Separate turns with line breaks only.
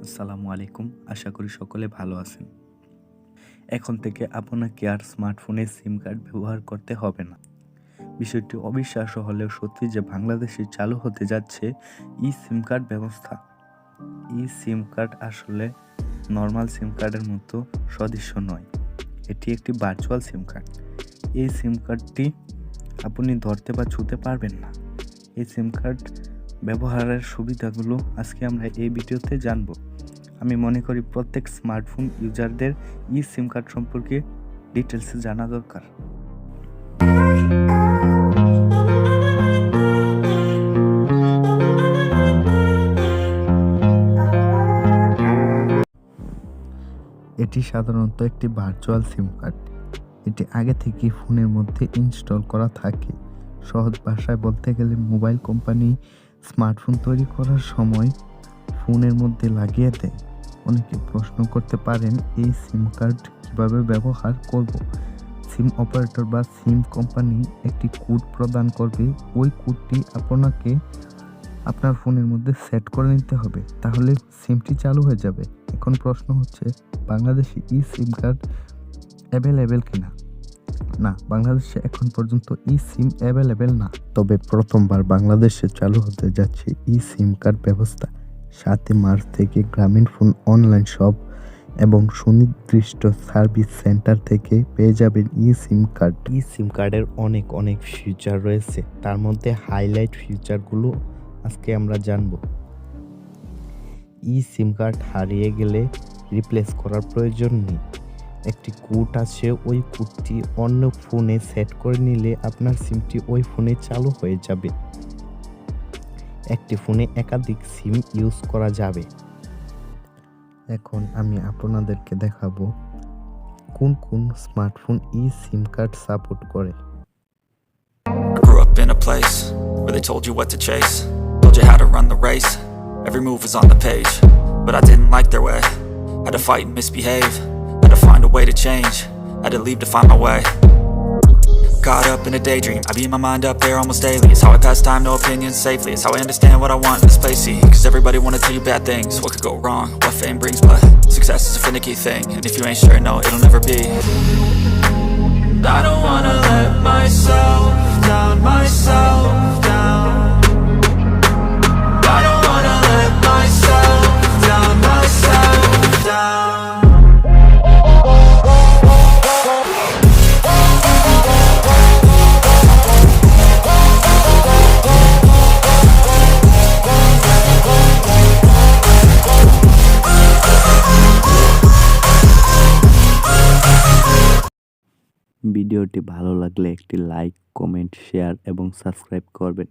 আসসালামু আলাইকুম। আশা করি সকলে ভালো আছেন। এখন থেকে আপনাকে আর স্মার্টফোনে সিম কার্ড ব্যবহার করতে হবে না। বিষয়টি অবিশ্বাস্য হলেও সত্যি যে বাংলাদেশে চালু হতে যাচ্ছে সিম কার্ড ব্যবস্থা। সিম কার্ড আসলে নর্মাল সিম কার্ডের মতো সদৃশ্য নয়। এটি একটি ভার্চুয়াল সিম কার্ড। এই সিম কার্ডটি আপনি ধরতে বা ছুঁতে পারবেন না। এই সিম কার্ড ব্যবহারের সুবিধাগুলো আজকে আমরা এই ভিডিওতে জানব। আমি মনে করি প্রত্যেক স্মার্টফোন ইউজারদের সিম কার্ড সম্পর্কে ডিটেলসে জানা দরকার। এটি সাধারণত একটি ভার্চুয়াল সিম কার্ড। এটি আগে থেকেই ফোনের মধ্যে ইনস্টল করা থাকে। সহজ ভাষায় বলতে গেলে মোবাইল কোম্পানি স্মার্টফোন তৈরি করার সময় ফোনের মধ্যে লাগিয়ে দেয়। অনেকে প্রশ্ন করতে পারেন, এই সিম কার্ড কীভাবে ব্যবহার করব? সিম অপারেটর বা সিম কোম্পানি একটি কোড প্রদান করবে। ওই কোডটি আপনাকে আপনার ফোনের মধ্যে সেট করে নিতে হবে, তাহলে সিমটি চালু হয়ে যাবে। এখন প্রশ্ন হচ্ছে, বাংলাদেশে সিম কার্ড অ্যাভেলেবেল কিনা? না, বাংলাদেশে এখন পর্যন্ত সিম অ্যাভেলেবেল না। তবে প্রথমবার বাংলাদেশে চালু হতে যাচ্ছে সিম কার্ড ব্যবস্থা। 7 মার্চ থেকে গ্রামীণ ফোন অনলাইন শপ এবং সুনির্দিষ্ট সার্ভিস সেন্টার থেকে পেয়ে যাবেন সিম কার্ড। সিম কার্ডের অনেক ফিচার রয়েছে, তার মধ্যে হাইলাইট ফিচারগুলো আজকে আমরা জানব। সিম কার্ড হারিয়ে গেলে রিপ্লেস করার প্রয়োজন নেই। একটি কোড আছে, ওই কোডটি অন্য ফোনে সেট করে নিলে আপনার সিমটি ওই ফোনে চালু হয়ে যাবে। একটি ফোনে একাধিক সিম ইউজ করা যাবে। এখন আমি আপনাদেরকে দেখাবো কোন কোন স্মার্টফোন সিম কার্ড সাপোর্ট করে।
I grew up in a place where they told you what to chase, told you how to run the race. Every move was on the page, but I didn't like their way. Had to fight and misbehave, had to find a way to change, had to leave to find my way. Caught up in a daydream, I beat my mind up there almost daily. It's how I pass time, no opinions safely. It's how I understand what I want in this place, see. Cause everybody wanna tell you bad things, what could go wrong, what fame brings. But success is a finicky thing, and if you ain't sure, no, it'll never be. I don't wanna let myself down, myself down. I don't wanna let myself down, myself down.
ভিডিওটি ভালো লাগলে একটি like, comment, share এবং subscribe করবেন।